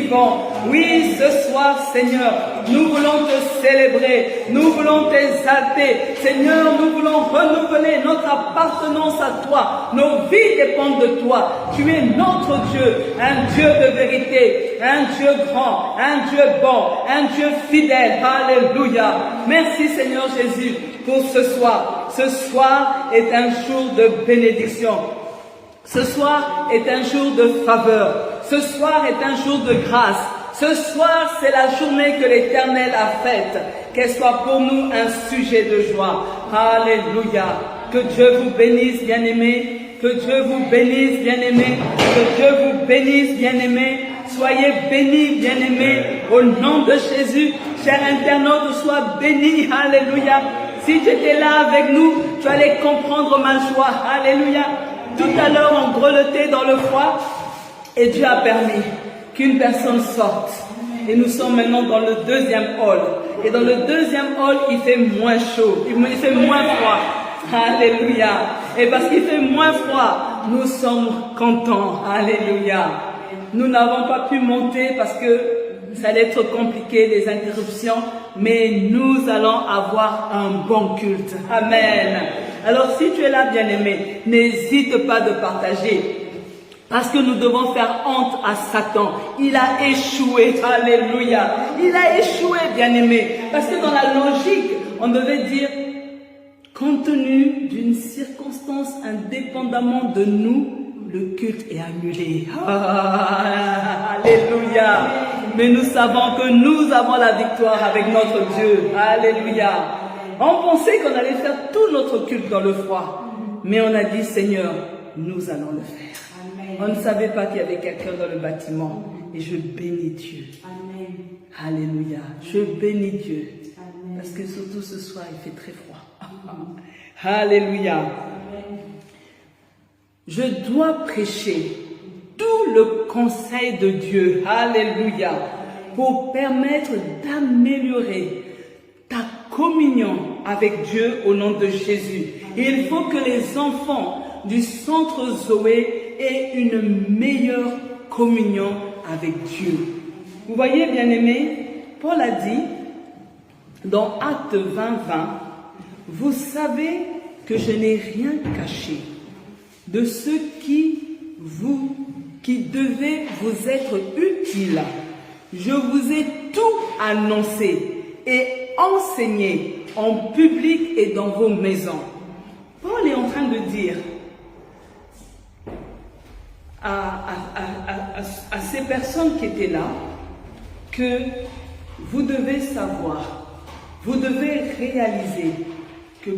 vivant. Oui, ce soir, Seigneur, nous voulons te célébrer, nous voulons t'exalter. Seigneur, nous voulons renouveler notre appartenance à toi. Nos vies dépendent de toi. Tu es notre Dieu, un Dieu de vérité, un Dieu grand, un Dieu bon, un Dieu fidèle. Alléluia. Merci Seigneur Jésus pour ce soir. Ce soir est un jour de bénédiction. Ce soir est un jour de faveur. Ce soir est un jour de grâce. Ce soir, c'est la journée que l'Éternel a faite. Qu'elle soit pour nous un sujet de joie. Alléluia. Que Dieu vous bénisse, bien-aimés. Que Dieu vous bénisse, bien-aimés. Que Dieu vous bénisse, bien-aimés. Soyez bénis, bien-aimés. Au nom de Jésus, chers internautes, sois bénis. Alléluia. Si tu étais là avec nous, tu allais comprendre ma joie. Alléluia. Tout à l'heure, on grelottait dans le froid et Dieu a permis qu'une personne sorte. Et nous sommes maintenant dans le deuxième hall. Et dans le deuxième hall, il fait moins chaud, il fait moins froid. Alléluia. Et parce qu'il fait moins froid, nous sommes contents. Alléluia. Nous n'avons pas pu monter parce que ça allait être compliqué, des interruptions. Mais nous allons avoir un bon culte. Amen. Alors si tu es là, bien-aimé, n'hésite pas de partager. Parce que nous devons faire honte à Satan. Il a échoué. Alléluia. Il a échoué, bien-aimé. Parce que dans la logique, on devait dire, compte tenu d'une circonstance indépendamment de nous, le culte est annulé. Alléluia. Mais nous savons que nous avons la victoire avec notre Dieu. Alléluia. On pensait qu'on allait faire tout notre culte dans le froid. Mais on a dit, Seigneur, nous allons le faire. On ne savait pas qu'il y avait quelqu'un dans le bâtiment. Et je bénis Dieu. Amen. Alléluia. Je bénis Dieu. Amen. Parce que surtout ce soir, il fait très froid. Alléluia. Amen. Je dois prêcher tout le conseil de Dieu. Alléluia. Pour permettre d'améliorer ta communion avec Dieu au nom de Jésus. Il faut que les enfants du centre Zoé aient une meilleure communion avec Dieu. Vous voyez, bien-aimés, Paul a dit dans Actes 20, 20, vous savez que je n'ai rien caché de ce qui devait vous être utile. Je vous ai tout annoncé et enseigné en public et dans vos maisons. Paul est en train de dire à ces personnes qui étaient là que vous devez savoir, vous devez réaliser que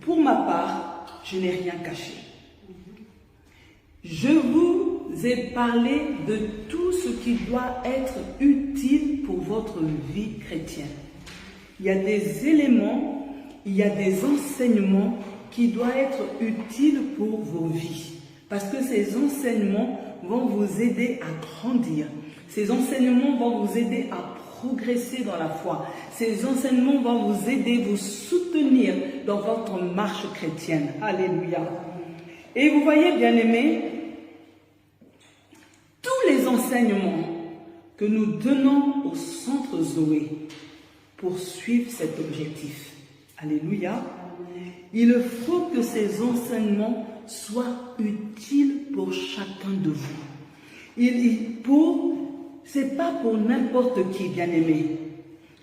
pour ma part, je n'ai rien caché. Je vous ai parlé de tout ce qui doit être utile pour votre vie chrétienne. Il y a des éléments, il y a des enseignements qui doivent être utiles pour vos vies. Parce que ces enseignements vont vous aider à grandir. Ces enseignements vont vous aider à progresser dans la foi. Ces enseignements vont vous aider, vous soutenir dans votre marche chrétienne. Alléluia. Et vous voyez, bien-aimés, tous les enseignements que nous donnons au centre Zoé pour suivre cet objectif. Alléluia. Il faut que ces enseignements soient utiles pour chacun de vous. C'est pas pour n'importe qui, bien-aimé.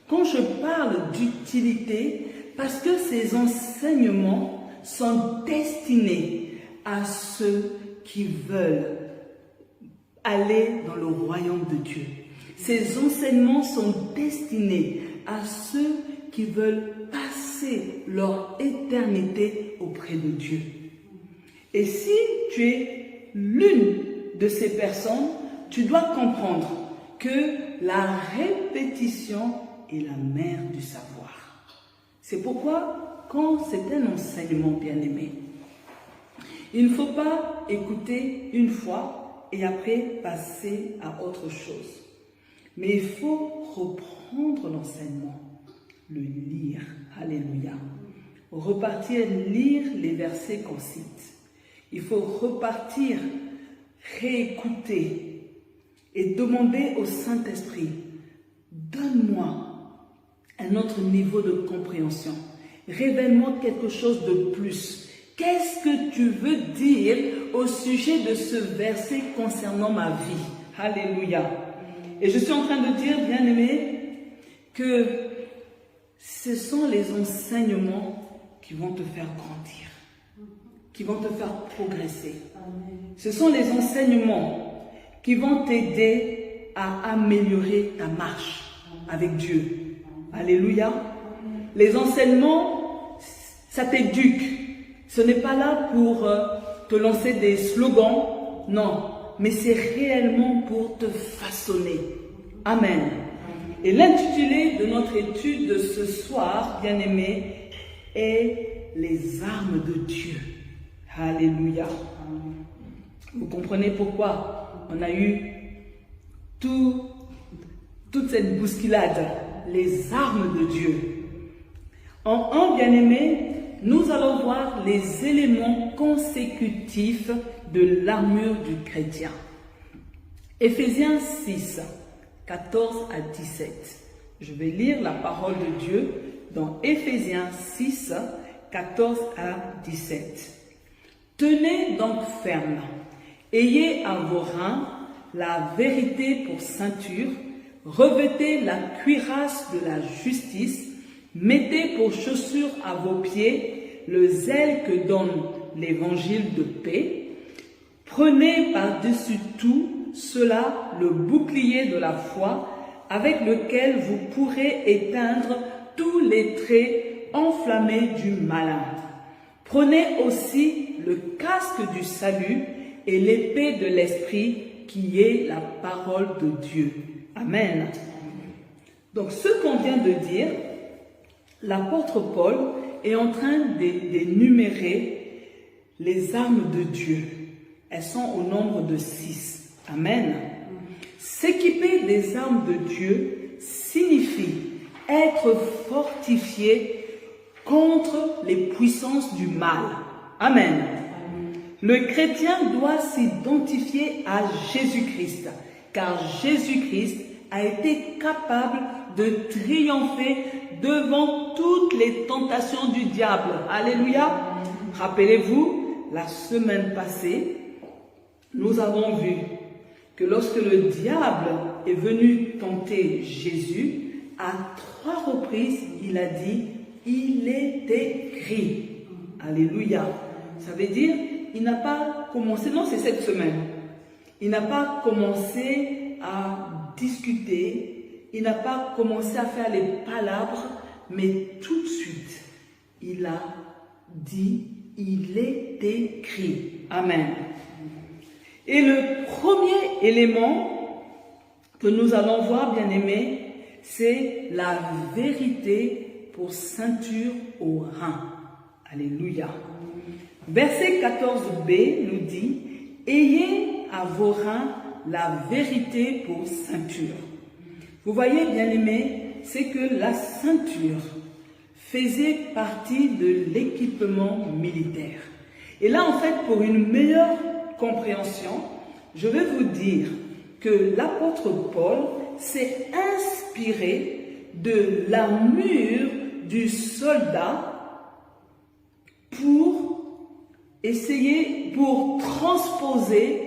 Quand je parle d'utilité, parce que ces enseignements sont destinés à ceux qui veulent aller dans le royaume de Dieu. Ces enseignements sont destinés à ceux qui veulent passer leur éternité auprès de Dieu. Et si tu es l'une de ces personnes, tu dois comprendre que la répétition est la mère du savoir. C'est pourquoi, quand c'est un enseignement bien-aimé, il ne faut pas écouter une fois et après passer à autre chose. Mais il faut reprendre l'enseignement, le lire. Alléluia. Repartir, lire les versets qu'on cite. Il faut repartir, réécouter et demander au Saint-Esprit, donne-moi un autre niveau de compréhension. Révèle-moi quelque chose de plus. Qu'est-ce que tu veux dire au sujet de ce verset concernant ma vie? Alléluia. Et je suis en train de dire, bien-aimé, que ce sont les enseignements qui vont te faire grandir, qui vont te faire progresser. Ce sont les enseignements qui vont t'aider à améliorer ta marche avec Dieu. Alléluia. Les enseignements, ça t'éduque. Ce n'est pas là pour te lancer des slogans, non, mais c'est réellement pour te façonner. Amen. Et l'intitulé de notre étude de ce soir, bien-aimé, est les armes de Dieu. Alléluia. Vous comprenez pourquoi on a eu toute cette bousculade, les armes de Dieu. En un, bien-aimé, nous allons voir les éléments consécutifs de l'armure du chrétien. Éphésiens 6, 14 à 17. Je vais lire la parole de Dieu dans Éphésiens 6, 14 à 17. Tenez donc ferme, ayez à vos reins la vérité pour ceinture, revêtez la cuirasse de la justice, mettez pour chaussure à vos pieds le zèle que donne l'évangile de paix, prenez par-dessus tout cela le bouclier de la foi avec lequel vous pourrez éteindre tous les traits enflammés du malin. Prenez aussi le casque du salut et l'épée de l'esprit qui est la parole de Dieu. Amen. Donc ce qu'on vient de dire, l'apôtre Paul est en train d'énumérer les armes de Dieu. Elles sont au nombre de 6. Amen. S'équiper des armes de Dieu signifie être fortifié contre les puissances du mal. Amen. Le chrétien doit s'identifier à Jésus-Christ, car Jésus-Christ a été capable de triompher devant toutes les tentations du diable. Alléluia. Rappelez-vous, la semaine passée, nous avons vu que lorsque le diable est venu tenter Jésus, à 3 reprises, il a dit, il est écrit. Alléluia. Ça veut dire, il n'a pas commencé, non, c'est cette semaine. Il n'a pas commencé à discuter, il n'a pas commencé à faire les palabres, mais tout de suite, il a dit, il est écrit. Amen. Et le premier élément que nous allons voir, bien aimés, c'est la vérité pour ceinture au rein. Alléluia. Verset 14b nous dit, ayez à vos reins la vérité pour ceinture. Vous voyez, bien aimés, c'est que la ceinture faisait partie de l'équipement militaire. Et là, en fait, pour une meilleure compréhension, je vais vous dire que l'apôtre Paul s'est inspiré de l'armure du soldat pour transposer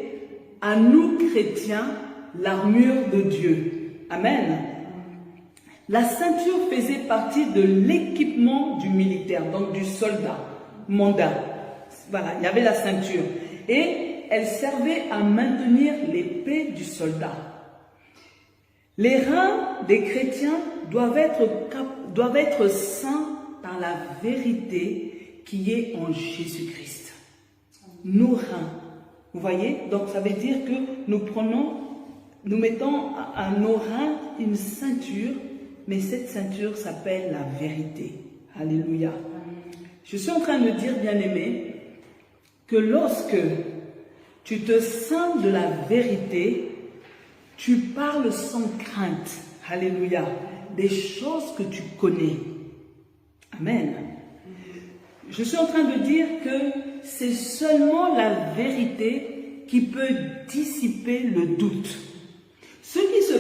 à nous chrétiens l'armure de Dieu. Amen. La ceinture faisait partie de l'équipement du militaire, donc du soldat, mandat. Voilà, il y avait la ceinture. Et elle servait à maintenir l'épée du soldat. Les reins des chrétiens doivent être saints par la vérité qui est en Jésus-Christ. Nos reins, vous voyez, donc ça veut dire que nous mettons à nos reins une ceinture, mais cette ceinture s'appelle la vérité. Alléluia. Je suis en train de dire, bien-aimé, que lorsque tu te ceins de la vérité, tu parles sans crainte. Alléluia. Des choses que tu connais. Amen. Je suis en train de dire que c'est seulement la vérité qui peut dissiper le doute.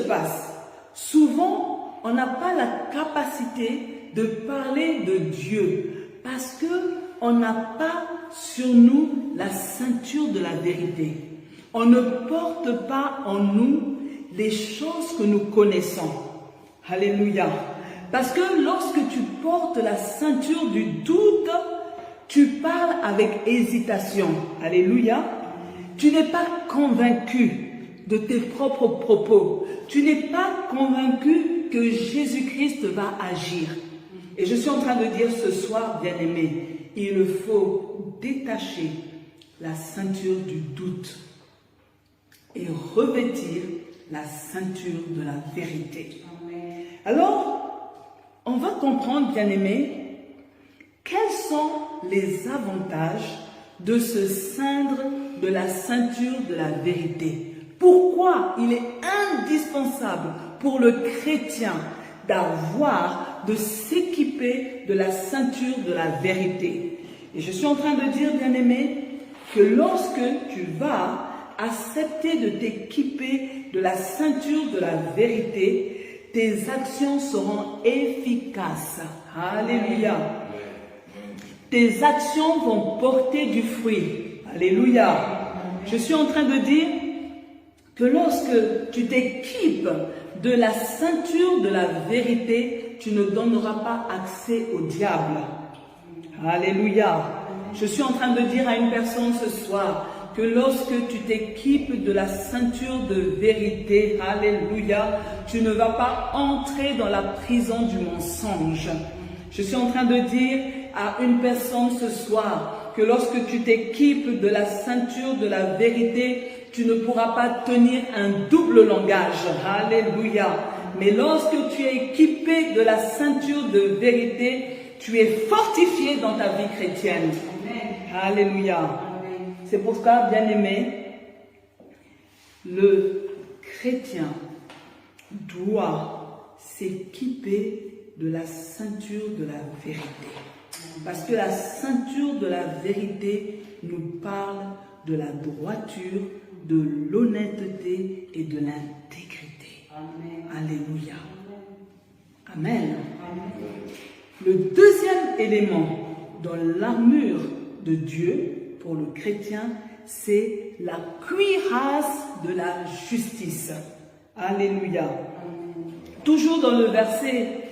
passe? Souvent, on n'a pas la capacité de parler de Dieu parce qu'on n'a pas sur nous la ceinture de la vérité. On ne porte pas en nous les choses que nous connaissons. Alléluia. Parce que lorsque tu portes la ceinture du doute, tu parles avec hésitation. Alléluia. Tu n'es pas convaincu de tes propres propos. Tu n'es pas convaincu que Jésus-Christ va agir. Et je suis en train de dire ce soir, bien-aimé, il faut détacher la ceinture du doute et revêtir la ceinture de la vérité. Amen. Alors, on va comprendre, bien-aimé, quels sont les avantages de se ceindre de la ceinture de la vérité. Pourquoi il est indispensable pour le chrétien de s'équiper de la ceinture de la vérité. Et je suis en train de dire, bien-aimé, que lorsque tu vas accepter de t'équiper de la ceinture de la vérité, tes actions seront efficaces. Alléluia. Tes actions vont porter du fruit. Alléluia. Je suis en train de dire que lorsque tu t'équipes de la ceinture de la vérité, tu ne donneras pas accès au diable. Alléluia. Je suis en train de dire à une personne ce soir que lorsque tu t'équipes de la ceinture de vérité, alléluia, tu ne vas pas entrer dans la prison du mensonge. Je suis en train de dire à une personne ce soir que lorsque tu t'équipes de la ceinture de la vérité, tu ne pourras pas tenir un double langage. Alléluia. Mais lorsque tu es équipé de la ceinture de vérité, tu es fortifié dans ta vie chrétienne. Amen. Alléluia. C'est pourquoi, bien-aimé, le chrétien doit s'équiper de la ceinture de la vérité. Parce que la ceinture de la vérité nous parle de la droiture, de l'honnêteté et de l'intégrité. Alléluia. Amen. Le deuxième élément dans l'armure de Dieu pour le chrétien, c'est la cuirasse de la justice. Alléluia. Toujours dans le verset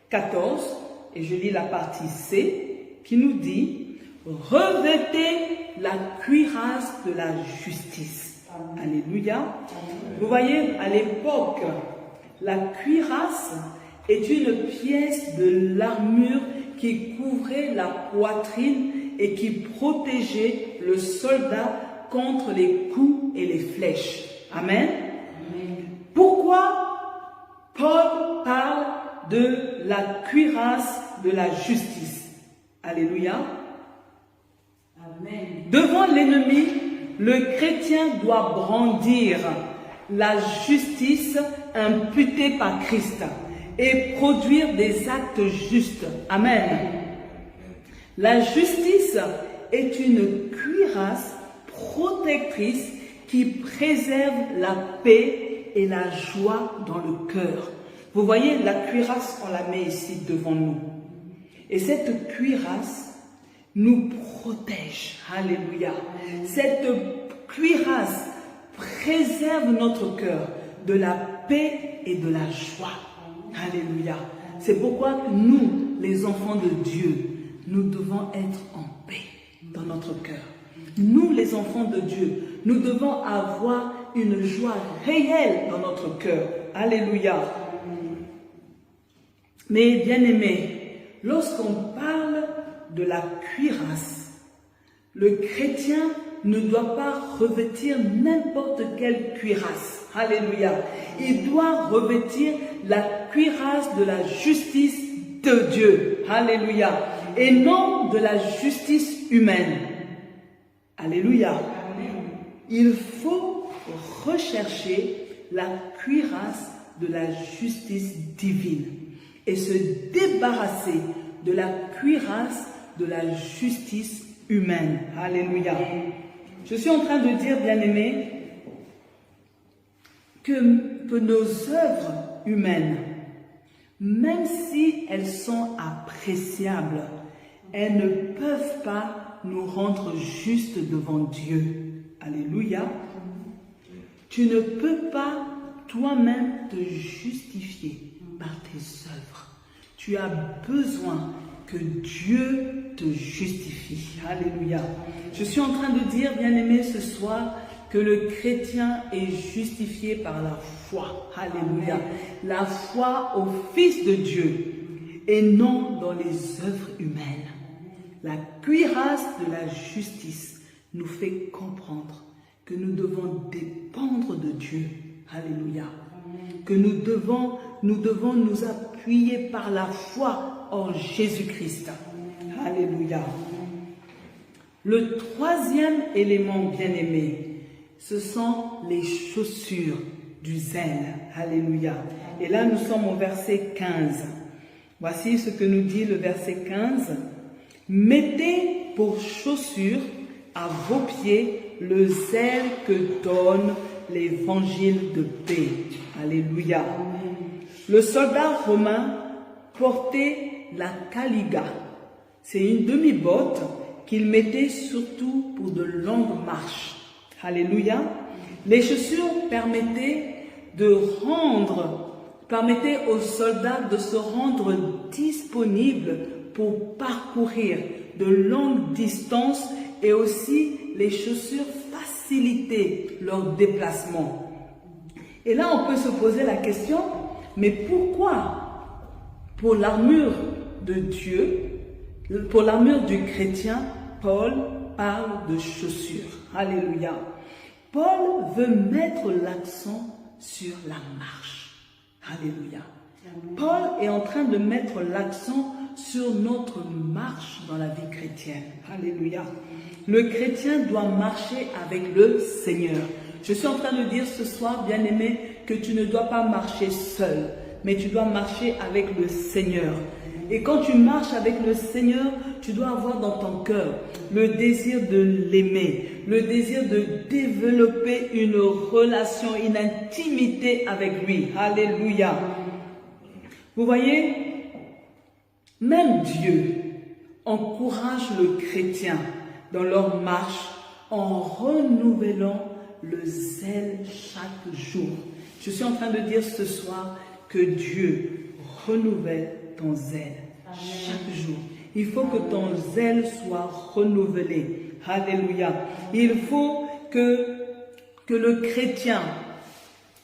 14, et je lis la partie C, qui nous dit « Revêtez la cuirasse de la justice. » Alléluia. Vous voyez, à l'époque, la cuirasse est une pièce de l'armure qui couvrait la poitrine et qui protégeait le soldat contre les coups et les flèches. Amen. Pourquoi Paul parle de la cuirasse de la justice? Alléluia. Amen. Devant l'ennemi, le chrétien doit brandir la justice imputée par Christ et produire des actes justes. Amen. La justice est une cuirasse protectrice qui préserve la paix et la joie dans le cœur. Vous voyez, la cuirasse, on la met ici devant nous. Et cette cuirasse nous protège. Alléluia. Cette cuirasse préserve notre cœur de la paix et de la joie. Alléluia. C'est pourquoi nous, les enfants de Dieu, nous devons être en paix dans notre cœur. Nous, les enfants de Dieu, nous devons avoir une joie réelle dans notre cœur. Alléluia. Mais bien-aimés, lorsqu'on parle de la cuirasse, le chrétien ne doit pas revêtir n'importe quelle cuirasse. Alléluia. Il doit revêtir la cuirasse de la justice de Dieu. Alléluia. Et non de la justice humaine. Alléluia. Il faut rechercher la cuirasse de la justice divine et se débarrasser de la cuirasse de la justice humaine. Alléluia. Je suis en train de dire, bien-aimés, que que nos œuvres humaines, même si elles sont appréciables, elles ne peuvent pas nous rendre justes devant Dieu. Alléluia. Tu ne peux pas toi-même te justifier par tes œuvres. Tu as besoin que Dieu te justifie. Alléluia. Je suis en train de dire, bien-aimé, ce soir, que le chrétien est justifié par la foi. Alléluia. La foi au Fils de Dieu et non dans les œuvres humaines. La cuirasse de la justice nous fait comprendre que nous devons dépendre de Dieu. Alléluia. Que nous devons nous appuyer par la foi en Jésus-Christ. Alléluia. Le troisième élément bien-aimé, ce sont les chaussures du zèle. Alléluia. Et là, nous sommes au verset 15. Voici ce que nous dit le verset 15. Mettez pour chaussure à vos pieds le zèle que donne l'évangile de paix. Alléluia. Le soldat romain portait la caliga. C'est une demi-botte qu'il mettait surtout pour de longues marches. Alléluia. Les chaussures permettaient aux soldats de se rendre disponibles pour parcourir de longues distances, et aussi les chaussures facilitaient leur déplacement. Et là, on peut se poser la question, mais pourquoi, pour l'armure de Dieu, pour l'armure du chrétien, Paul parle de chaussures? Alléluia. Paul veut mettre l'accent sur la marche. Alléluia. Paul est en train de mettre l'accent sur notre marche dans la vie chrétienne. Alléluia. Le chrétien doit marcher avec le Seigneur. Je suis en train de dire ce soir, bien-aimé, que tu ne dois pas marcher seul, mais tu dois marcher avec le Seigneur. Et quand tu marches avec le Seigneur, tu dois avoir dans ton cœur le désir de l'aimer, le désir de développer une relation, une intimité avec lui. Alléluia. Vous voyez, même Dieu encourage le chrétien dans leur marche en renouvelant le zèle chaque jour. Je suis en train de dire ce soir que Dieu renouvelle ton zèle chaque jour. Il faut que ton zèle soit renouvelé. Alléluia. Il faut que le chrétien,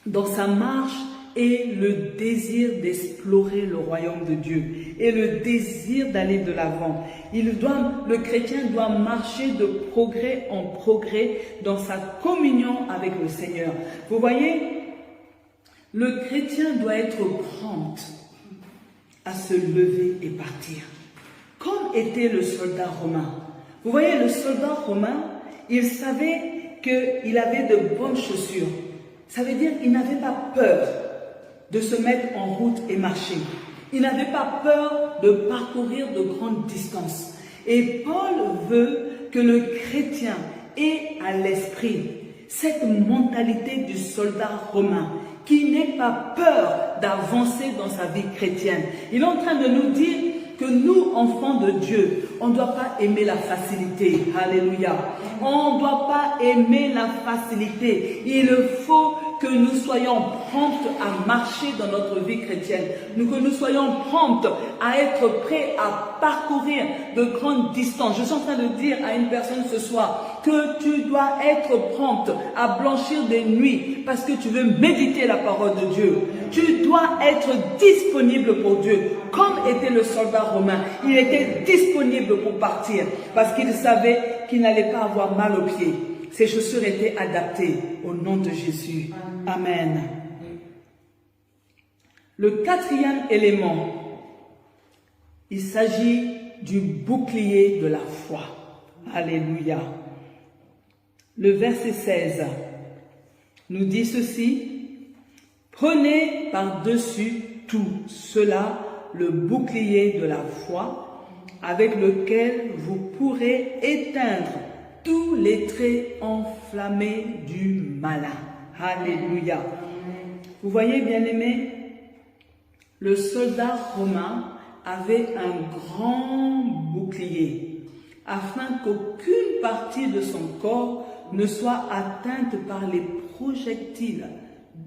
dans sa marche, ait le désir d'explorer le royaume de Dieu et le désir d'aller de l'avant. Le chrétien doit marcher de progrès en progrès dans sa communion avec le Seigneur. Vous voyez, le chrétien doit être prompt à se lever et partir, comme était le soldat romain. Vous voyez, le soldat romain, il savait qu'il avait de bonnes chaussures. Ça veut dire qu'il n'avait pas peur de se mettre en route et marcher. Il n'avait pas peur de parcourir de grandes distances. Et Paul veut que le chrétien ait à l'esprit cette mentalité du soldat romain, qui n'ait pas peur d'avancer dans sa vie chrétienne. Il est en train de nous dire que nous, enfants de Dieu, on ne doit pas aimer la facilité. Alléluia. On ne doit pas aimer la facilité. Il faut que nous soyons promptes à marcher dans notre vie chrétienne. Que nous soyons promptes à être prêts à parcourir de grandes distances. Je suis en train de dire à une personne ce soir que tu dois être prompte à blanchir des nuits parce que tu veux méditer la parole de Dieu. Tu dois être disponible pour Dieu, comme était le soldat romain. Il était disponible pour partir parce qu'il savait qu'il n'allait pas avoir mal aux pieds. Ses chaussures étaient adaptées au nom de Jésus. Amen. Le quatrième élément, il s'agit du bouclier de la foi. Alléluia. Le verset 16 nous dit ceci. Prenez par-dessus tout cela le bouclier de la foi avec lequel vous pourrez éteindre tous les traits enflammés du malin. Alléluia. Vous voyez, bien-aimés, le soldat romain avait un grand bouclier afin qu'aucune partie de son corps ne soit atteinte par les projectiles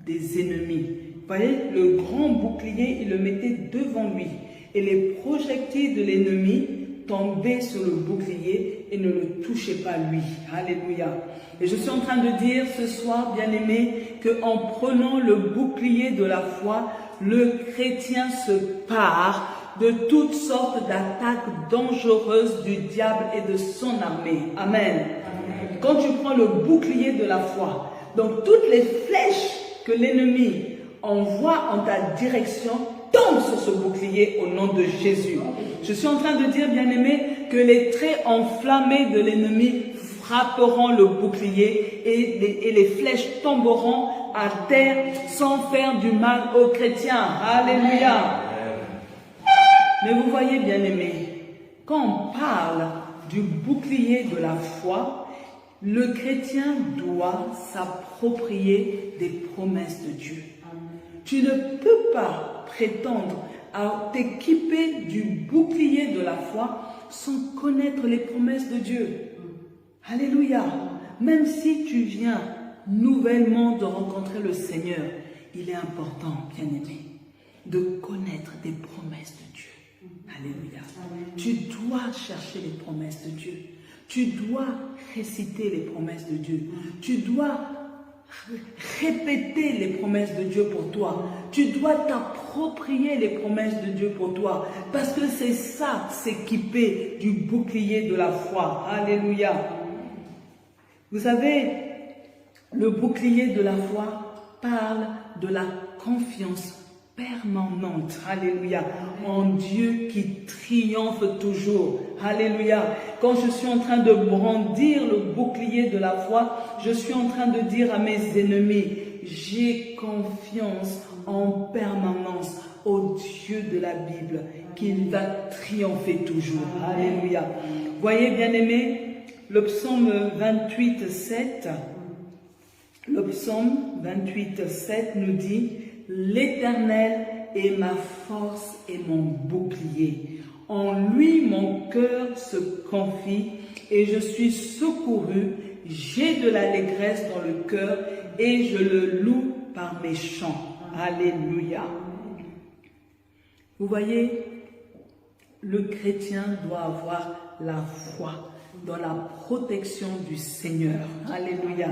des ennemis. Vous voyez, le grand bouclier, il le mettait devant lui et les projectiles de l'ennemi tombaient sur le bouclier et ne le touchaient pas lui. Alléluia. Et je suis en train de dire ce soir, bien-aimés, qu'en prenant le bouclier de la foi, le chrétien se pare de toutes sortes d'attaques dangereuses du diable et de son armée. Amen. Amen. Quand tu prends le bouclier de la foi, donc toutes les flèches que l'ennemi envoie en ta direction tombent sur ce bouclier au nom de Jésus. Je suis en train de dire, bien-aimés, que les traits enflammés de l'ennemi frapperont le bouclier et les flèches tomberont à terre sans faire du mal aux chrétiens. Alléluia. Mais vous voyez, bien-aimés, quand on parle du bouclier de la foi, le chrétien doit s'approprier des promesses de Dieu. Tu ne peux pas prétendre à t'équiper du bouclier de la foi sans connaître les promesses de Dieu. Alléluia. Même si tu viens nouvellement de rencontrer le Seigneur, il est important, bien-aimé, de connaître des promesses de Dieu. Alléluia. Tu dois chercher les promesses de Dieu. Tu dois réciter les promesses de Dieu. Tu dois répéter les promesses de Dieu pour toi. Tu dois t'approprier les promesses de Dieu pour toi. Parce que c'est ça, s'équiper du bouclier de la foi. Alléluia. Vous savez, le bouclier de la foi parle de la confiance permanente, alléluia, en Dieu qui triomphe toujours, alléluia. Quand je suis en train de brandir le bouclier de la foi, je suis en train de dire à mes ennemis, j'ai confiance en permanence au Dieu de la Bible, qu'il va triompher toujours, alléluia. Voyez, bien-aimés, le psaume 28, 7, le psaume 28, 7 nous dit, l'Éternel est ma force et mon bouclier. En lui, mon cœur se confie et je suis secouru. J'ai de l'allégresse dans le cœur et je le loue par mes chants. Alléluia. Vous voyez, le chrétien doit avoir la foi dans la protection du Seigneur. Alléluia.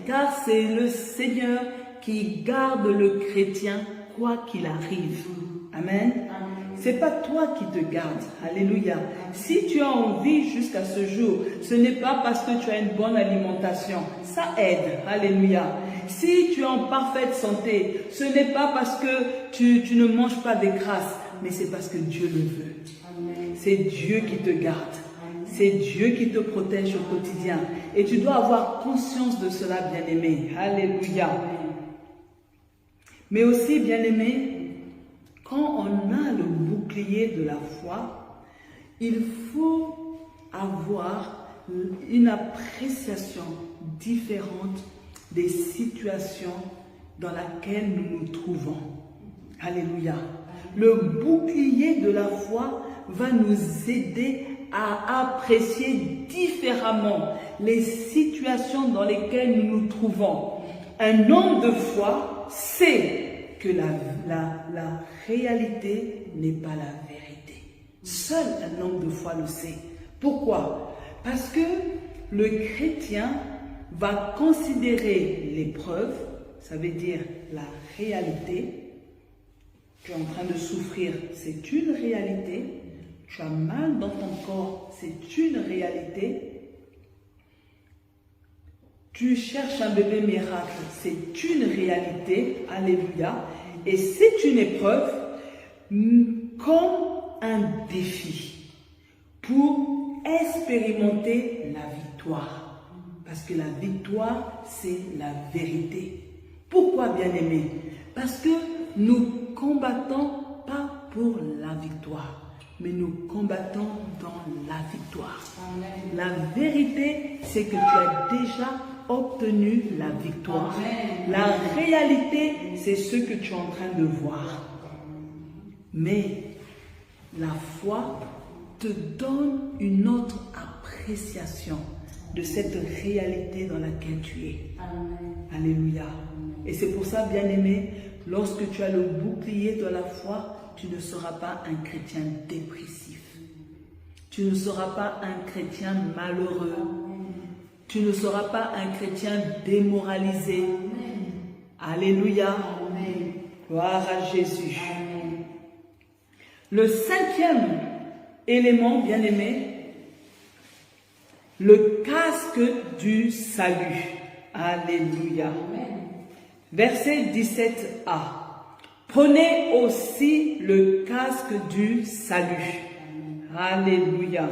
Car c'est le Seigneur qui garde le chrétien quoi qu'il arrive. Amen. C'est pas toi qui te gardes. Alléluia. Si tu as envie jusqu'à ce jour, ce n'est pas parce que tu as une bonne alimentation. Ça aide. Alléluia. Si tu es en parfaite santé, ce n'est pas parce que tu ne manges pas des grâces, mais c'est parce que Dieu le veut. C'est Dieu qui te garde. C'est Dieu qui te protège au quotidien. Et tu dois avoir conscience de cela, bien-aimé. Alléluia. Mais aussi, bien-aimé, quand on a le bouclier de la foi, il faut avoir une appréciation différente des situations dans lesquelles nous nous trouvons. Alléluia. Le bouclier de la foi va nous aider à apprécier différemment les situations dans lesquelles nous nous trouvons. Un homme de foi sait que la réalité n'est pas la vérité. Seul un homme de foi le sait. Pourquoi? Parce que le chrétien va considérer l'épreuve, ça veut dire la réalité. Tu es en train de souffrir, c'est une réalité. Tu as mal dans ton corps, c'est une réalité. Tu cherches un bébé miracle, c'est une réalité. Alléluia. Et c'est une épreuve comme un défi pour expérimenter la victoire. Parce que la victoire, c'est la vérité. Pourquoi, bien-aimé? Parce que nous combattons pas pour la victoire, mais nous combattons dans la victoire. Amen. La vérité, c'est que tu as déjà obtenu la victoire. Amen. La réalité, c'est ce que tu es en train de voir. Mais la foi te donne une autre appréciation de cette réalité dans laquelle tu es. Amen. Alléluia. Et c'est pour ça, bien-aimé, lorsque tu as le bouclier de la foi, tu ne seras pas un chrétien dépressif. Tu ne seras pas un chrétien malheureux. Tu ne seras pas un chrétien démoralisé. Alléluia. Amen. Gloire à Jésus. Amen. Le cinquième élément, bien-aimé, le casque du salut. Alléluia. Amen. Verset 17a. Prenez aussi le casque du salut. Alléluia.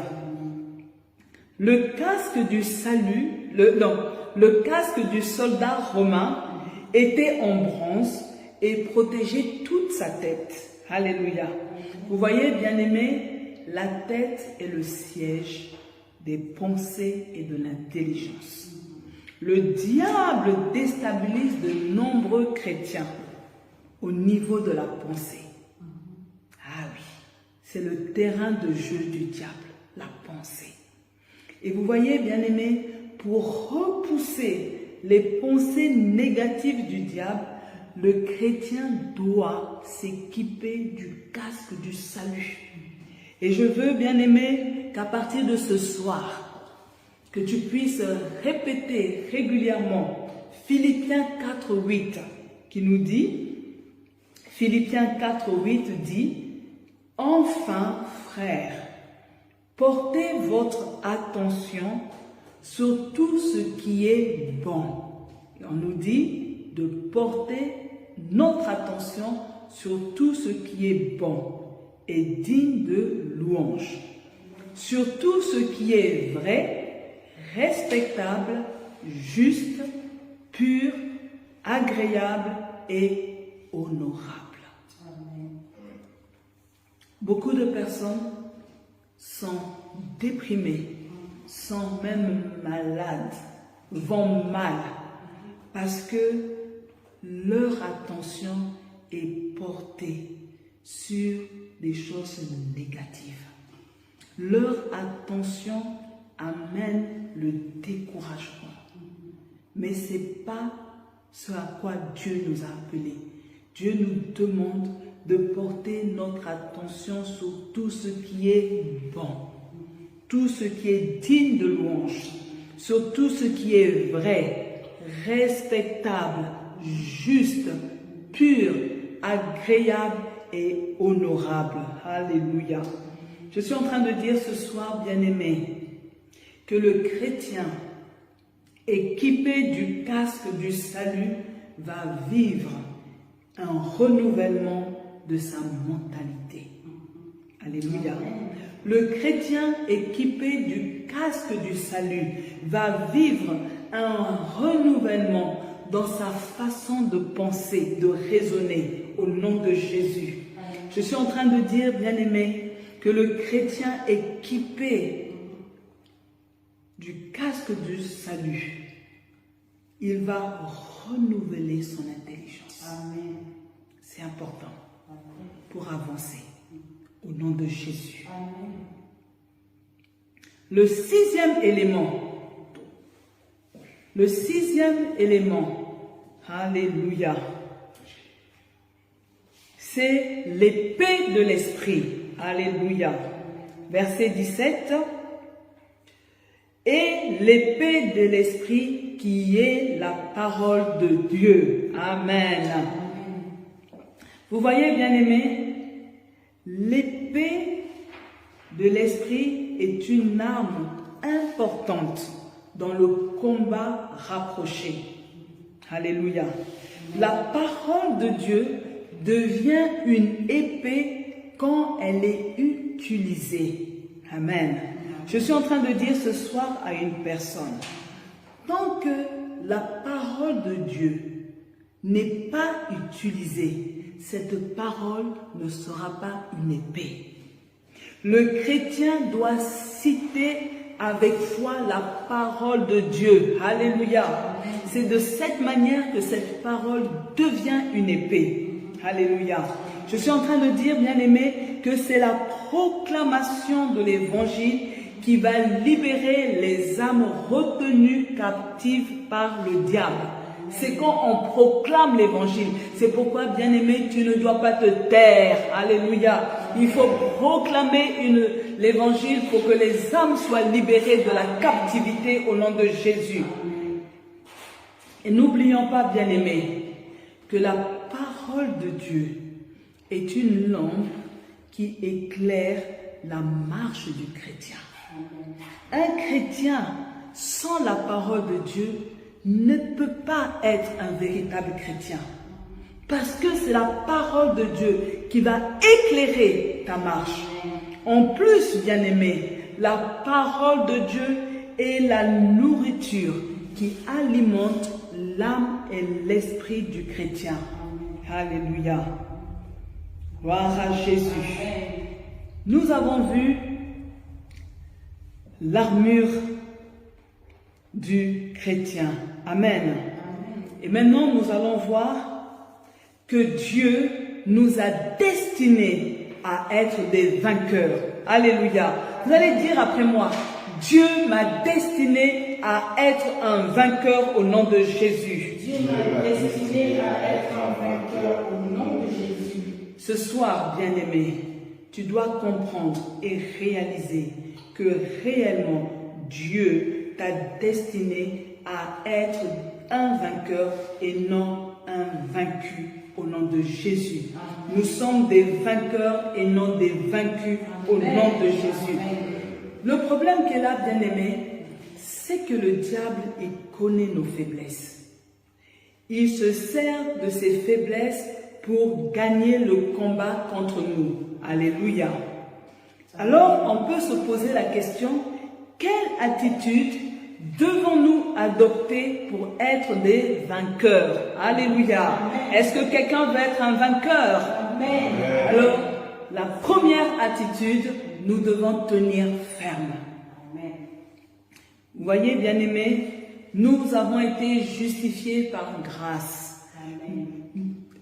Le casque du salut, le casque du soldat romain était en bronze et protégeait toute sa tête. Alléluia. Vous voyez, bien-aimés, la tête est le siège des pensées et de l'intelligence. Le diable déstabilise de nombreux chrétiens au niveau de la pensée. Ah oui, c'est le terrain de jeu du diable, la pensée. Et vous voyez, bien-aimés, pour repousser les pensées négatives du diable, le chrétien doit s'équiper du casque du salut. Et je veux, bien-aimé, qu'à partir de ce soir, que tu puisses répéter régulièrement Philippiens 4:8 qui nous dit, Philippiens 4:8 dit, « Enfin, frères, portez votre attention sur tout ce qui est bon. » Et on nous dit de porter notre attention sur tout ce qui est bon et digne de louange. Sur tout ce qui est vrai, respectable, juste, pur, agréable et honorable. Amen. Beaucoup de personnes sont déprimées, sont même malades, vont mal, parce que leur attention est portée sur des choses négatives. Leur attention amène le découragement. Mais ce n'est pas ce à quoi Dieu nous a appelés. Dieu nous demande de porter notre attention sur tout ce qui est bon, tout ce qui est digne de louange, sur tout ce qui est vrai, respectable, juste, pur, agréable et honorable. Alléluia. Je suis en train de dire ce soir, bien-aimés, que le chrétien équipé du casque du salut va vivre un renouvellement de sa mentalité. Alléluia. Le chrétien équipé du casque du salut va vivre un renouvellement dans sa façon de penser, de raisonner au nom de Jésus. Je suis en train de dire, bien-aimé, que le chrétien équipé du casque du salut, il va renouveler son intelligence. Amen. C'est important. Amen. Pour avancer au nom de Jésus. Amen. Le sixième élément, alléluia, c'est l'épée de l'esprit. Alléluia. Verset 17. Et l'épée de l'esprit qui est la parole de Dieu. Amen. Vous voyez, bien-aimés, l'épée de l'esprit est une arme importante dans le combat rapproché. Alléluia. La parole de Dieu devient une épée quand elle est utilisée. Amen. Je suis en train de dire ce soir à une personne, tant que la parole de Dieu n'est pas utilisée, cette parole ne sera pas une épée. Le chrétien doit citer avec foi la parole de Dieu. Alléluia. C'est de cette manière que cette parole devient une épée. Alléluia. Je suis en train de dire, bien-aimés, que c'est la proclamation de l'évangile qui va libérer les âmes retenues captives par le diable. C'est quand on proclame l'évangile. C'est pourquoi, bien-aimé, tu ne dois pas te taire. Alléluia. Il faut proclamer l'évangile pour que les âmes soient libérées de la captivité au nom de Jésus. Et n'oublions pas, bien-aimé, que la parole de Dieu est une lampe qui éclaire la marche du chrétien. Un chrétien sans la parole de Dieu ne peut pas être un véritable chrétien. Parce que c'est la parole de Dieu qui va éclairer ta marche. En plus, bien-aimé, la parole de Dieu est la nourriture qui alimente l'âme et l'esprit du chrétien. Alléluia. Gloire à Jésus. Nous avons vu l'armure du chrétien. Amen. Et maintenant, nous allons voir que Dieu nous a destinés à être des vainqueurs. Alléluia. Vous allez dire après moi, Dieu m'a destiné à être un vainqueur au nom de Jésus. Dieu m'a destiné à être un vainqueur au nom de Jésus. Ce soir, bien-aimé, tu dois comprendre et réaliser que réellement Dieu t'a destiné à être un vainqueur et non un vaincu au nom de Jésus. Amen. Nous sommes des vainqueurs et non des vaincus au nom de Jésus. Amen. Le problème qu'il a, bien-aimé, c'est que le diable, il connaît nos faiblesses. Il se sert de ses faiblesses pour gagner le combat contre nous. Alléluia. Alors, on peut se poser la question, quelle attitude devons-nous adopter pour être des vainqueurs? Alléluia. Est-ce que quelqu'un veut être un vainqueur? Amen. Alors, la première attitude, nous devons tenir ferme. Amen. Vous voyez, bien-aimés, nous avons été justifiés par grâce. Amen.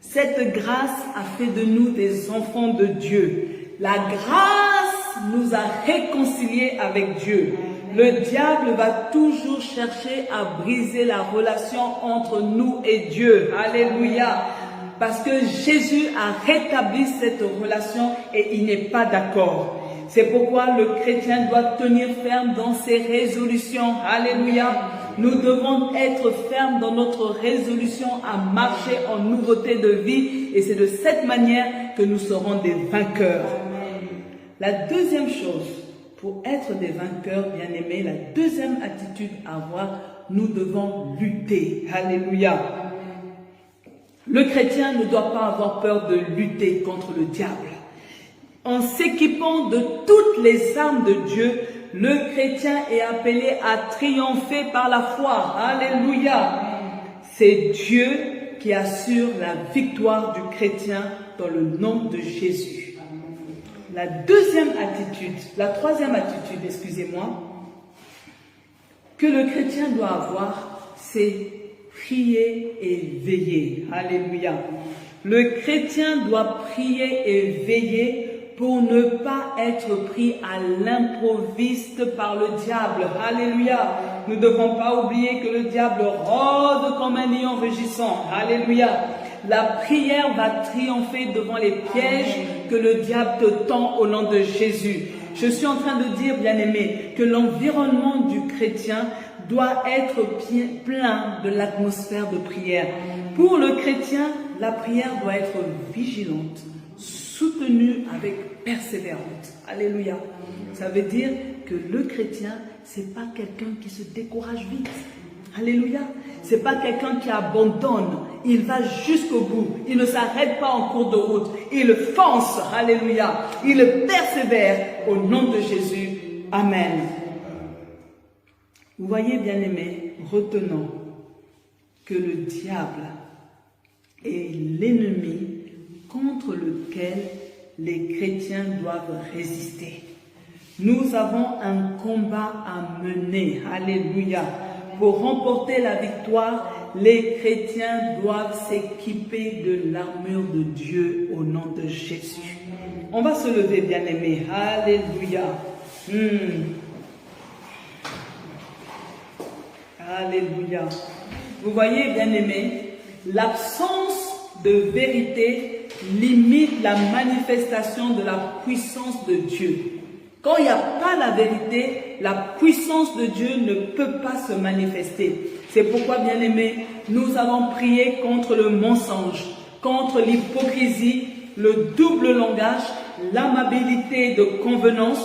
Cette grâce a fait de nous des enfants de Dieu. La grâce nous a réconciliés avec Dieu. Le diable va toujours chercher à briser la relation entre nous et Dieu. Alléluia. Parce que Jésus a rétabli cette relation et il n'est pas d'accord. C'est pourquoi le chrétien doit tenir ferme dans ses résolutions. Alléluia. Nous devons être fermes dans notre résolution à marcher en nouveauté de vie. Et c'est de cette manière que nous serons des vainqueurs. La deuxième chose, pour être des vainqueurs, bien-aimés, la deuxième attitude à avoir, nous devons lutter. Alléluia. Le chrétien ne doit pas avoir peur de lutter contre le diable. En s'équipant de toutes les armes de Dieu, le chrétien est appelé à triompher par la foi. Alléluia. C'est Dieu qui assure la victoire du chrétien dans le nom de Jésus. La troisième attitude, excusez-moi, que le chrétien doit avoir, c'est prier et veiller. Alléluia. Le chrétien doit prier et veiller pour ne pas être pris à l'improviste par le diable. Alléluia. Nous ne devons pas oublier que le diable rôde comme un lion rugissant. Alléluia. La prière va triompher devant les pièges que le diable te tend au nom de Jésus. Je suis en train de dire, bien-aimé, que l'environnement du chrétien doit être plein de l'atmosphère de prière. Pour le chrétien, la prière doit être vigilante, soutenue avec persévérance. Alléluia. Ça veut dire que le chrétien, c'est pas quelqu'un qui se décourage vite. Alléluia. C'est pas quelqu'un qui abandonne. Il va jusqu'au bout. Il ne s'arrête pas en cours de route. Il fonce. Alléluia. Il persévère au nom de Jésus. Amen. Vous voyez, bien-aimés, retenons que le diable est l'ennemi contre lequel les chrétiens doivent résister. Nous avons un combat à mener. Alléluia. Pour remporter la victoire, les chrétiens doivent s'équiper de l'armure de Dieu au nom de Jésus. On va se lever, bien-aimés. Alléluia. Alléluia. Vous voyez, bien-aimés, l'absence de vérité limite la manifestation de la puissance de Dieu. Quand il n'y a pas la vérité, la puissance de Dieu ne peut pas se manifester. C'est pourquoi, bien-aimés, nous allons prier contre le mensonge, contre l'hypocrisie, le double langage, l'amabilité de convenance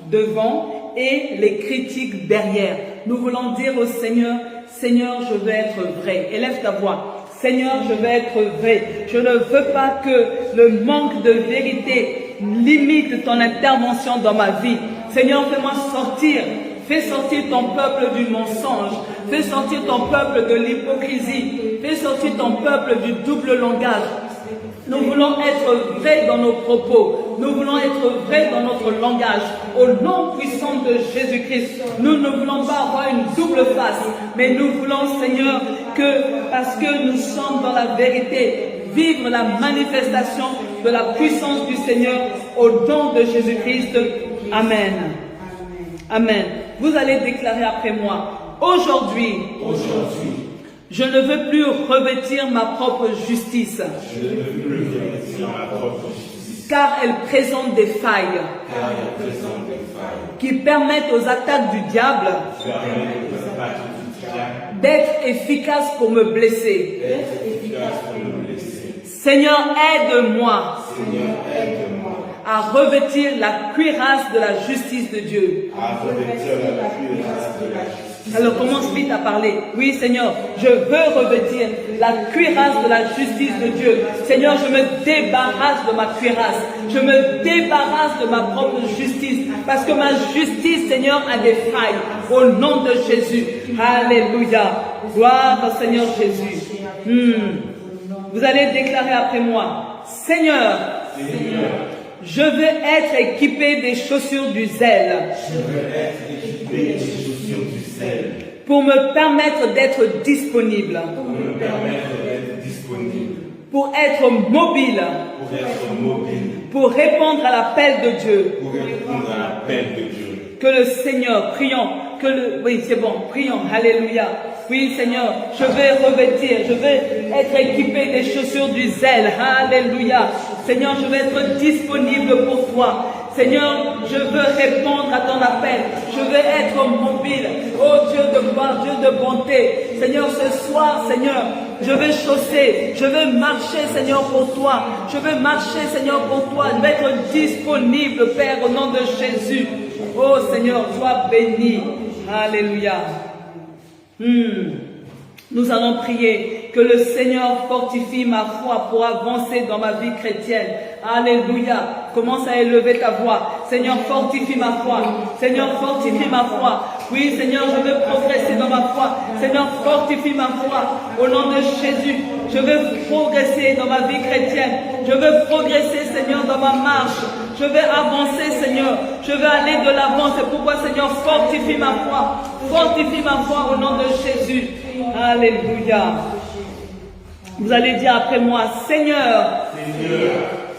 devant et les critiques derrière. Nous voulons dire au Seigneur, Seigneur, je veux être vrai. Élève ta voix. Seigneur, je veux être vrai. Je ne veux pas que le manque de vérité limite ton intervention dans ma vie. Seigneur, fais-moi sortir. Fais sortir ton peuple du mensonge. Fais sortir ton peuple de l'hypocrisie. Fais sortir ton peuple du double langage. Nous voulons être vrais dans nos propos. Nous voulons être vrais dans notre langage. Au nom puissant de Jésus-Christ, nous ne voulons pas avoir une double face, mais nous voulons, Seigneur, que parce que nous sommes dans la vérité, vivre la manifestation de la puissance du Seigneur au nom de Jésus-Christ. Amen. Amen. Vous allez déclarer après moi, aujourd'hui, je ne veux plus revêtir ma propre justice. Je ne veux plus revêtir ma propre justice. Car elle présente des failles. Qui permettent aux attaques du diable d'être efficaces pour me blesser. Seigneur, aide-moi à revêtir la cuirasse de la justice de Dieu. Alors commence vite à parler. Oui, Seigneur, je veux revêtir la cuirasse de la justice de Dieu. Seigneur, je me débarrasse de ma cuirasse. Je me débarrasse de ma propre justice. Parce que ma justice, Seigneur, a des failles. Au nom de Jésus. Alléluia. Gloire au Seigneur Jésus. Vous allez déclarer après moi. Seigneur, je veux être équipé des chaussures du zèle. Pour me permettre d'être disponible. Pour être mobile. Pour répondre à l'appel de Dieu. Que le Seigneur, prions. Oui, c'est bon, prions. Alléluia. Oui, Seigneur, je vais revêtir, je vais être équipé des chaussures du zèle. Alléluia. Seigneur, je vais être disponible pour toi. Seigneur, je veux répondre à ton appel. Je veux être mobile. Oh Dieu de gloire, Dieu de bonté. Seigneur, ce soir, Seigneur, je vais chausser. Je veux marcher, Seigneur, pour toi. Je veux marcher, Seigneur, pour toi. Je vais être disponible, Père, au nom de Jésus. Oh Seigneur, sois béni. Alléluia. Nous allons prier que le Seigneur fortifie ma foi pour avancer dans ma vie chrétienne. Alléluia. Commence à élever ta voix. Seigneur, fortifie ma foi. Seigneur, fortifie ma foi. Oui, Seigneur, je veux progresser dans ma foi. Seigneur, fortifie ma foi. Au nom de Jésus, je veux progresser dans ma vie chrétienne. Je veux progresser, Seigneur, dans ma marche. Je veux avancer, Seigneur. Je veux aller de l'avant. C'est pourquoi, Seigneur, fortifie ma foi. Fortifie ma foi au nom de Jésus. Alléluia. Vous allez dire après moi, Seigneur,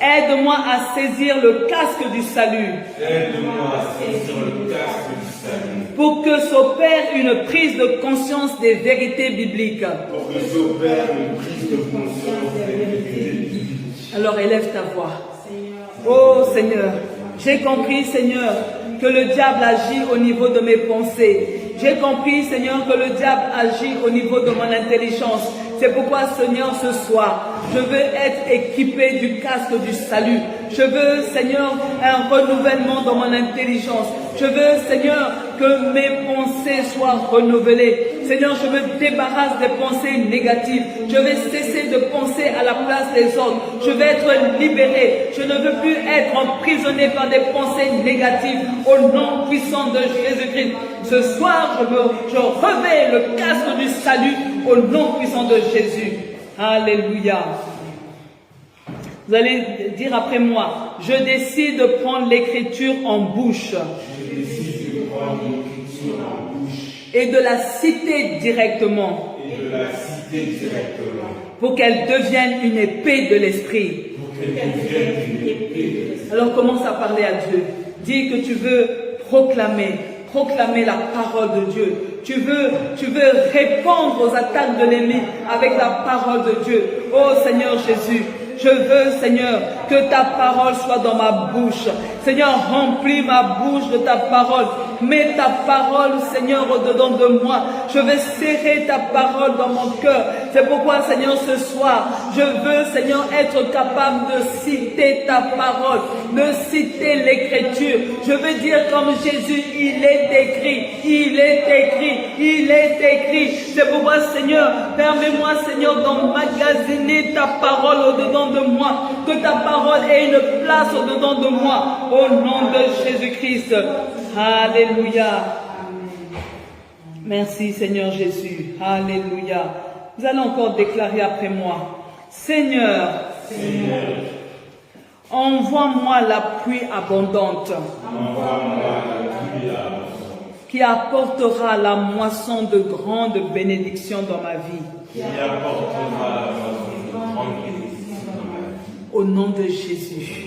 aide-moi à saisir le casque du salut. Aide-moi à saisir le casque du salut. Pour que s'opère une prise de conscience des vérités bibliques. Pour que s'opère une prise de conscience des vérités bibliques. Alors élève ta voix. Oh Seigneur, j'ai compris, Seigneur, que le diable agit au niveau de mes pensées. J'ai compris, Seigneur, que le diable agit au niveau de mon intelligence. C'est pourquoi, Seigneur, ce soir, je veux être équipé du casque du salut. Je veux, Seigneur, un renouvellement dans mon intelligence. Je veux, Seigneur, que mes pensées soient renouvelées. Seigneur, je me débarrasse des pensées négatives. Je vais cesser de penser à la place des autres. Je vais être libéré. Je ne veux plus être emprisonné par des pensées négatives. Au nom puissant de Jésus-Christ. Ce soir, je revais le casque du salut au nom puissant de Jésus. Alléluia. Vous allez dire après moi, je décide de prendre l'écriture en bouche. Je comme l'écriture en bouche et de la citer directement et de la citer directement pour qu'elle devienne une épée de l'esprit. pour qu'elle devienne une épée de l'esprit. Alors commence à parler à Dieu. Dis que tu veux proclamer la parole de Dieu. Tu veux répondre aux attaques de l'ennemi avec la parole de Dieu. Oh Seigneur Jésus, je veux, Seigneur, que ta parole soit dans ma bouche. Seigneur, remplis ma bouche de ta parole. Mets ta parole, Seigneur, au-dedans de moi. Je vais serrer ta parole dans mon cœur. C'est pourquoi, Seigneur, ce soir, je veux, Seigneur, être capable de citer ta parole, de citer l'écriture. Je veux dire comme Jésus, il est écrit, il est écrit, il est écrit. C'est pourquoi, Seigneur, permets-moi, Seigneur, d'emmagasiner ta parole au-dedans de moi. Que ta parole ait une place au-dedans de moi. Au nom de Jésus-Christ. Alléluia. Merci Seigneur Jésus. Alléluia. Vous allez encore déclarer après moi. Seigneur, envoie-moi la pluie abondante qui apportera la moisson de grande bénédiction dans ma vie. Au nom de Jésus.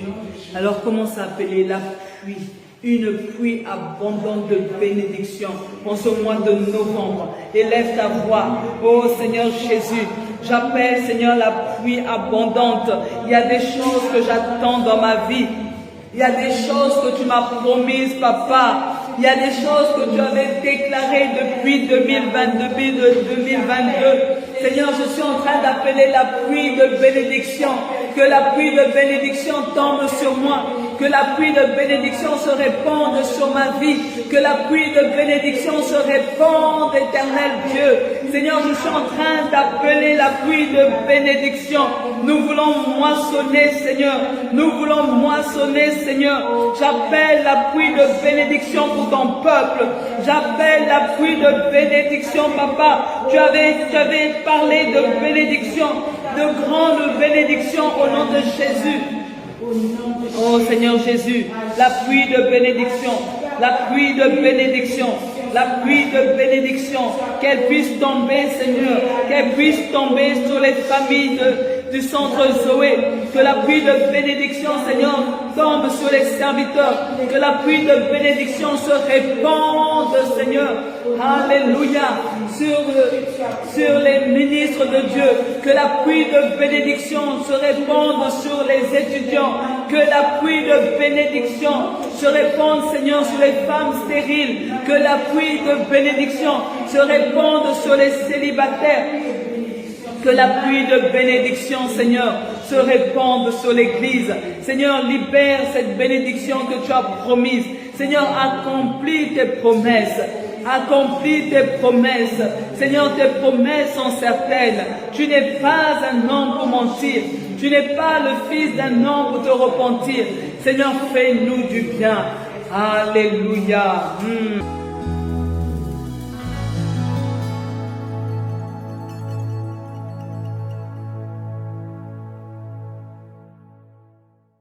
Alors commence à appeler la pluie. Une pluie abondante de bénédiction en ce mois de novembre. Élève ta voix. Oh Seigneur Jésus, j'appelle Seigneur la pluie abondante. Il y a des choses que j'attends dans ma vie. Il y a des choses que tu m'as promises, Papa. Il y a des choses que tu avais déclarées depuis 2022. Seigneur, je suis en train d'appeler la pluie de bénédiction. Que la pluie de bénédiction tombe sur moi. Que la pluie de bénédiction se répande sur ma vie. Que la pluie de bénédiction se répande, éternel Dieu. Seigneur, je suis en train d'appeler la pluie de bénédiction. Nous voulons moissonner, Seigneur. Nous voulons moissonner, Seigneur. J'appelle la pluie de bénédiction pour ton peuple. J'appelle la pluie de bénédiction, Papa. Tu avais parlé de bénédiction, de grande bénédiction au nom de Jésus. Oh Seigneur Jésus, la pluie de bénédiction, la pluie de bénédiction, la pluie de bénédiction, qu'elle puisse tomber, Seigneur, qu'elle puisse tomber sur les familles du centre Zoé, que la pluie de bénédiction, Seigneur, tombe sur les serviteurs, que la pluie de bénédiction se répande, Seigneur, alléluia, sur les ministres de Dieu, que la pluie de bénédiction se répande sur les étudiants, que la pluie de bénédiction se répande, Seigneur, sur les femmes stériles, que la pluie de bénédiction se répande sur les célibataires, que la pluie de bénédiction, Seigneur, se répande sur l'Église. Seigneur, libère cette bénédiction que tu as promise. Seigneur, accomplis tes promesses. Accomplis tes promesses. Seigneur, tes promesses sont certaines. Tu n'es pas un homme pour mentir. Tu n'es pas le fils d'un homme pour te repentir. Seigneur, fais-nous du bien. Alléluia.